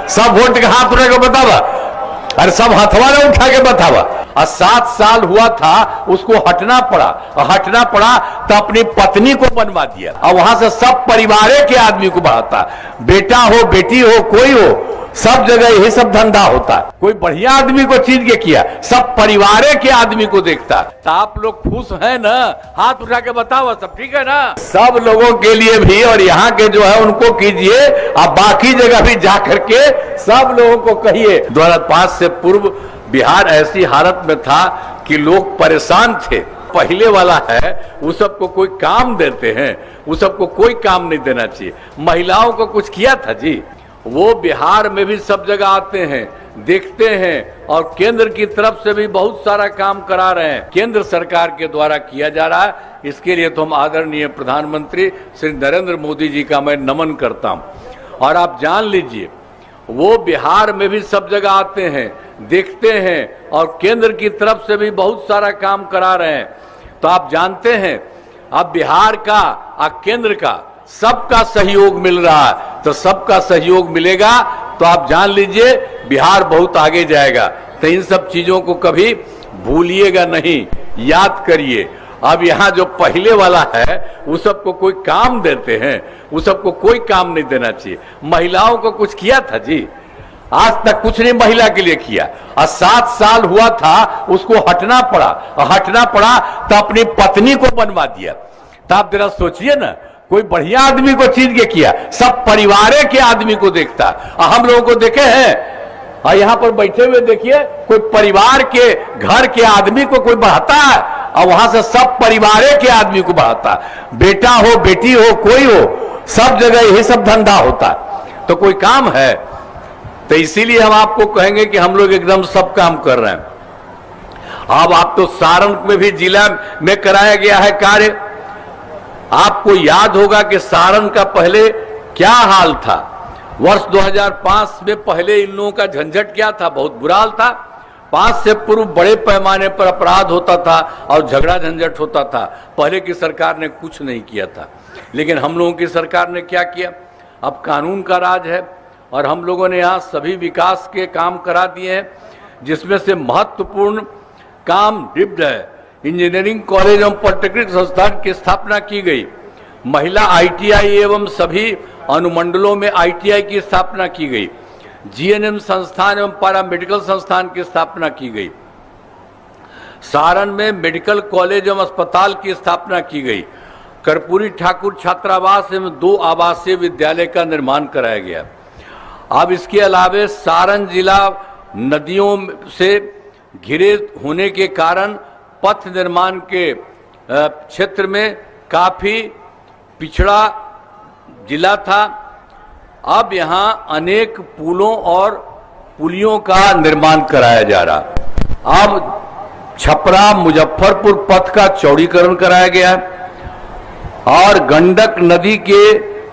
सब वोट के हाथ उठा के बतावा, अरे सब हथवा ने उठा के बतावा। और 7 साल हुआ था उसको हटना पड़ा, और हटना पड़ा तो अपनी पत्नी को बनवा दिया, और वहां से सब परिवार के आदमी को बढ़ाता, बेटा हो बेटी हो कोई हो, सब जगह यही सब धंधा होता। कोई बढ़िया आदमी को चीज के किया, सब परिवार के आदमी को देखता। तो आप लोग खुश हैं ना? हाथ उठा के बताओ, सब ठीक है ना? सब लोगों के लिए भी, और यहाँ के जो है उनको कीजिए, और बाकी जगह भी जा करके सब लोगों को कहिए। 2005 से पूर्व बिहार ऐसी हालत में था कि लोग परेशान थे। पहले वाला है उस सबको कोई काम देते हैं, उस सबको कोई काम नहीं देना चाहिए। महिलाओं को कुछ किया था जी? वो बिहार में भी सब जगह आते हैं, देखते हैं, और केंद्र की तरफ से भी बहुत सारा काम करा रहे हैं, केंद्र सरकार के द्वारा किया जा रहा है। इसके लिए तो हम आदरणीय प्रधानमंत्री श्री नरेंद्र मोदी जी का मैं नमन करता हूं। और आप जान लीजिए, वो बिहार में भी सब जगह आते हैं, देखते हैं, और केंद्र की तरफ से भी बहुत सारा काम करा रहे हैं। तो आप जानते हैं अब बिहार का और केंद्र का सबका सहयोग मिल रहा है, तो सबका सहयोग मिलेगा तो आप जान लीजिए बिहार बहुत आगे जाएगा। तो इन सब चीजों को कभी भूलिएगा नहीं, याद करिए। अब यहाँ जो पहले वाला है उस सबको कोई काम देते हैं, उस सबको कोई काम नहीं देना चाहिए। महिलाओं को कुछ किया था जी? आज तक कुछ नहीं महिला के लिए किया। और 7 साल हुआ था उसको हटना पड़ा, और हटना पड़ा तो अपनी पत्नी को बनवा दिया। तो आप जरा सोचिए ना, कोई बढ़िया आदमी को चीज के किया, सब परिवार के आदमी को देखता। और हम लोगों को देखे हैं, और यहाँ पर बैठे हुए देखिए, कोई परिवार के घर के आदमी को कोई बढ़ाता है, और वहां से सब परिवार के आदमी को बढ़ाता। बेटा हो बेटी हो कोई हो, सब जगह यही सब धंधा होता। तो कोई काम है? तो इसीलिए हम आपको कहेंगे कि हम लोग एकदम सब काम कर रहे हैं। अब आप तो सारण में भी जिला में कराया गया है कार्य। आपको याद होगा कि सारण का पहले क्या हाल था। वर्ष 2005 में पहले इन लोगों का झंझट क्या था, बहुत बुरा हाल था। 5 से पूर्व बड़े पैमाने पर अपराध होता था और झगड़ा झंझट होता था। पहले की सरकार ने कुछ नहीं किया था, लेकिन हम लोगों की सरकार ने क्या किया? अब कानून का राज है, और हम लोगों ने यहाँ सभी विकास के काम करा दिए हैं, जिसमें से महत्वपूर्ण काम डिप्ड है। इंजीनियरिंग कॉलेज एवं पॉलिटेक्निक संस्थान की स्थापना की गई। महिला ITI एवं सभी अनुमंडलों में ITI की स्थापना की गई। GNM संस्थान एवं पैरामेडिकल संस्थान की स्थापना की गई। सारण में मेडिकल कॉलेज एवं अस्पताल की स्थापना की गई। कर्पूरी ठाकुर छात्रावास एवं 2 आवासीय विद्यालय का निर्माण कराया गया। अब इसके अलावे सारण जिला नदियों से घिरे होने के कारण पथ निर्माण के क्षेत्र में काफी पिछड़ा जिला था। अब यहाँ अनेक पुलों और पुलियों का निर्माण कराया जा रहा। अब छपरा मुजफ्फरपुर पथ का चौड़ीकरण कराया गया, और गंडक नदी के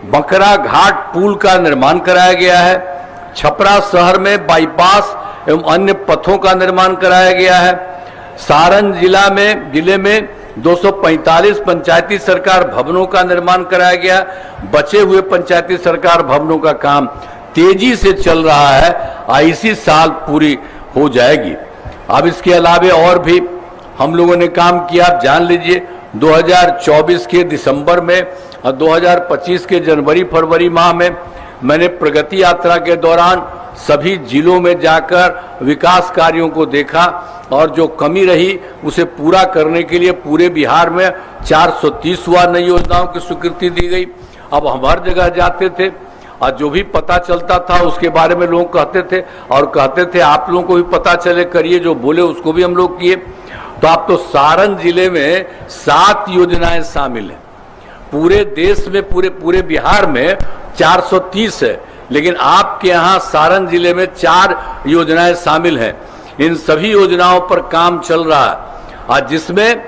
बकरा घाट पुल का निर्माण कराया गया है। छपरा शहर में बाईपास एवं अन्य पथों का निर्माण कराया गया है। सारण जिले में 245 पंचायती सरकार भवनों का निर्माण कराया गया। बचे हुए पंचायती सरकार भवनों का काम तेजी से चल रहा है, और इसी साल पूरी हो जाएगी। अब इसके अलावे और भी हम लोगों ने काम किया। आप जान लीजिए 2024 के दिसंबर में और 2025 के जनवरी फरवरी माह में मैंने प्रगति यात्रा के दौरान सभी जिलों में जाकर विकास कार्यों को देखा, और जो कमी रही उसे पूरा करने के लिए पूरे बिहार में 430 नई योजनाओं की स्वीकृति दी गई। अब हम हर जगह जाते थे, और जो भी पता चलता था उसके बारे में लोग कहते थे, और कहते थे आप लोगों को भी पता चले, करिए, जो बोले उसको भी हम लोग किए। तो आप तो सारण जिले में 7 योजनाएं शामिल हैं। पूरे देश में पूरे बिहार में 430 है, लेकिन आपके यहाँ सारण जिले में 4 योजनाएं शामिल हैं। इन सभी योजनाओं पर काम चल रहा है, और जिसमें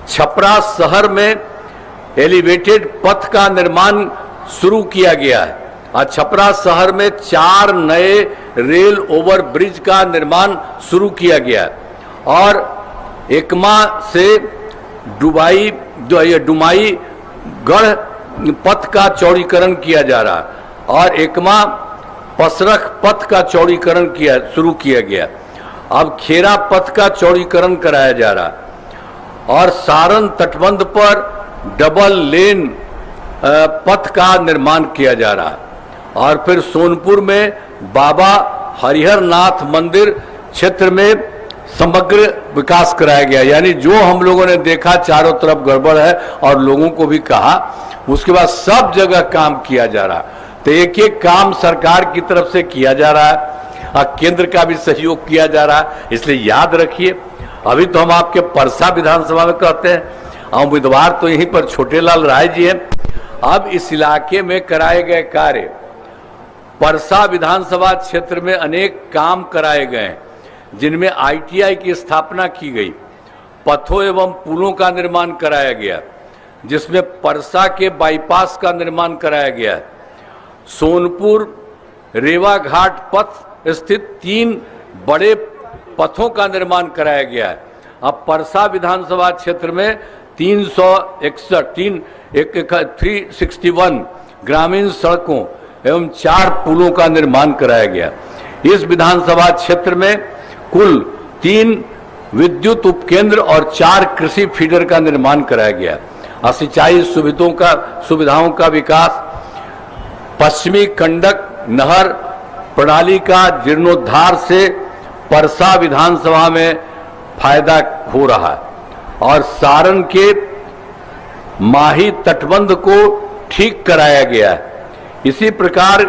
छपरा शहर में एलिवेटेड पथ का निर्माण शुरू किया गया है, और छपरा शहर में 4 नए रेल ओवर ब्रिज का निर्माण शुरू किया गया है, और एकमा से डुमाई गढ़ पथ का चौड़ीकरण किया जा रहा है, और एकमा पसरख पथ का चौड़ीकरण शुरू किया गया। अब खेरा पथ का चौड़ीकरण कराया जा रहा और सारण तटबंध पर डबल लेन पथ का निर्माण किया जा रहा और फिर सोनपुर में बाबा हरिहर नाथ मंदिर क्षेत्र में समग्र विकास कराया गया। यानी जो हम लोगों ने देखा चारों तरफ गड़बड़ है और लोगों को भी कहा, उसके बाद सब जगह काम किया जा रहा। तो एक एक काम सरकार की तरफ से किया जा रहा है और केंद्र का भी सहयोग किया जा रहा है। इसलिए याद रखिए, अभी तो हम आपके परसा विधानसभा में कहते हैं, उम्मीदवार तो यहीं पर छोटेलाल राय जी हैं। अब इस इलाके में कराए गए कार्य, परसा विधानसभा क्षेत्र में अनेक काम कराए गए जिनमें ITI की स्थापना की गई, पथों एवं पुलों का निर्माण कराया गया, जिसमें परसा के बाईपास का निर्माण कराया गया। सोनपुर रेवा घाट पथ स्थित 3 बड़े पथों का निर्माण कराया गया है। अब परसा विधानसभा क्षेत्र में 361 ग्रामीण सड़कों एवं 4 पुलों का निर्माण कराया गया। इस विधानसभा क्षेत्र में कुल 3 विद्युत उपकेंद्र और 4 कृषि फीडर का निर्माण कराया गया और सिंचाई सुविधाओं का विकास, पश्चिमी कंडक नहर प्रणाली का जीर्णोद्धार से परसा विधानसभा में फायदा हो रहा है और सारण के माही तटबंध को ठीक कराया गया है। इसी प्रकार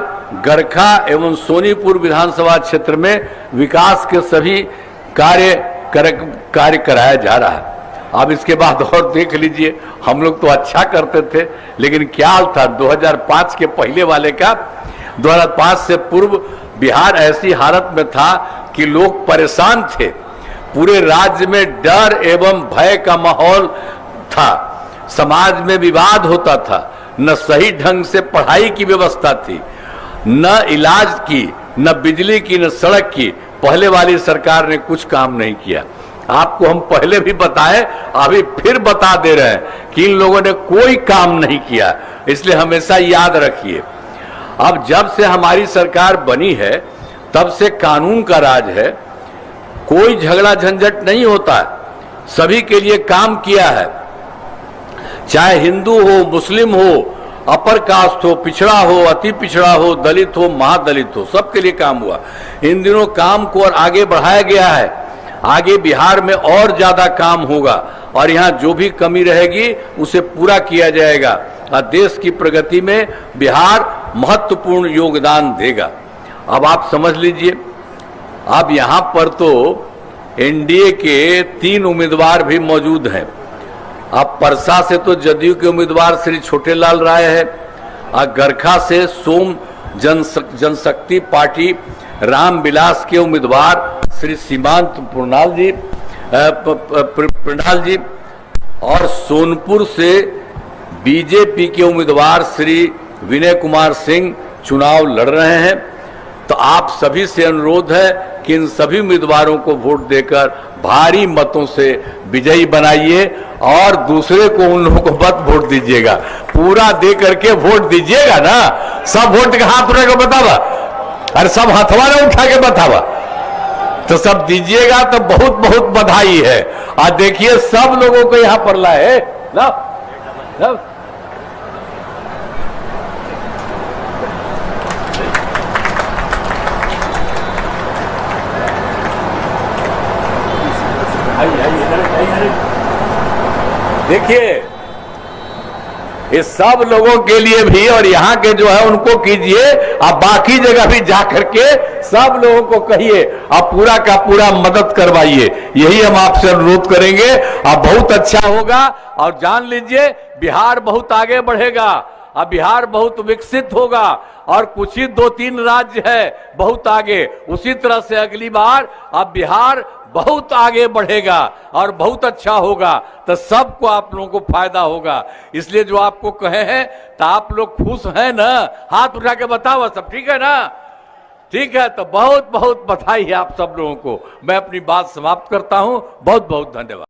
गरखा एवं सोनीपुर विधानसभा क्षेत्र में विकास के सभी कार्य कराया जा रहा है। अब इसके बाद और देख लीजिए, हम लोग तो अच्छा करते थे, लेकिन क्या हाल था 2005 के पहले वाले का। 2005 से पूर्व बिहार ऐसी हालत में था कि लोग परेशान थे, पूरे राज्य में डर एवं भय का माहौल था, समाज में विवाद होता था, न सही ढंग से पढ़ाई की व्यवस्था थी, न इलाज की, न बिजली की, न सड़क की। पहले वाली सरकार ने कुछ काम नहीं किया। आपको हम पहले भी बताए, अभी फिर बता दे रहे हैं कि इन लोगों ने कोई काम नहीं किया। इसलिए हमेशा याद रखिए, अब जब से हमारी सरकार बनी है तब से कानून का राज है, कोई झगड़ा झंझट नहीं होता है, सभी के लिए काम किया है, चाहे हिंदू हो, मुस्लिम हो, अपर कास्ट हो, पिछड़ा हो, अति पिछड़ा हो, दलित हो, महादलित हो, सबके लिए काम हुआ। इन दिनों काम को और आगे बढ़ाया गया है। आगे बिहार में और ज्यादा काम होगा और यहाँ जो भी कमी रहेगी उसे पूरा किया जाएगा और देश की प्रगति में बिहार महत्वपूर्ण योगदान देगा। अब आप समझ लीजिए, अब यहाँ पर तो NDA के 3 उम्मीदवार भी मौजूद हैं। अब परसा से तो जदयू के उम्मीदवार श्री छोटेलाल राय है और गरखा से सोम जनशक्ति पार्टी रामविलास के उम्मीदवार श्री सीमांत प्रणाल जी और सोनपुर से बीजेपी के उम्मीदवार श्री विनय कुमार सिंह चुनाव लड़ रहे हैं। तो आप सभी से अनुरोध है कि इन सभी उम्मीदवारों को वोट देकर भारी मतों से विजयी बनाइए और दूसरे को, उन लोगों को मत वोट दीजिएगा, पूरा दे करके वोट दीजिएगा ना। सब वोट का हाथ उठा के बतावा, अरे सब हथवा ने उठा के बतावा, तो सब दीजिएगा। तो बहुत बहुत बधाई है। आज देखिए सब लोगों को यहां पर लाए ना, देखिए ये सब लोगों के लिए भी और यहाँ के जो है उनको कीजिए, आप बाकी जगह भी जाकर के सब लोगों को कहिए, आप पूरा का पूरा मदद करवाइए। यही हम आपसे अनुरोध करेंगे, आप बहुत अच्छा होगा। और जान लीजिए बिहार बहुत आगे बढ़ेगा, अब बिहार बहुत विकसित होगा और कुछ ही 2-3 राज्य है बहुत आगे। उसी तरह से अगली बार अब बिहार बहुत आगे बढ़ेगा और बहुत अच्छा होगा, तो सबको आप लोगों को फायदा होगा। इसलिए जो आपको कहे हैं तो आप लोग खुश हैं ना, हाथ उठा के बताओ, सब ठीक है ना? ठीक है, तो बहुत बहुत बधाई है आप सब लोगों को। मैं अपनी बात समाप्त करता हूं। बहुत बहुत धन्यवाद।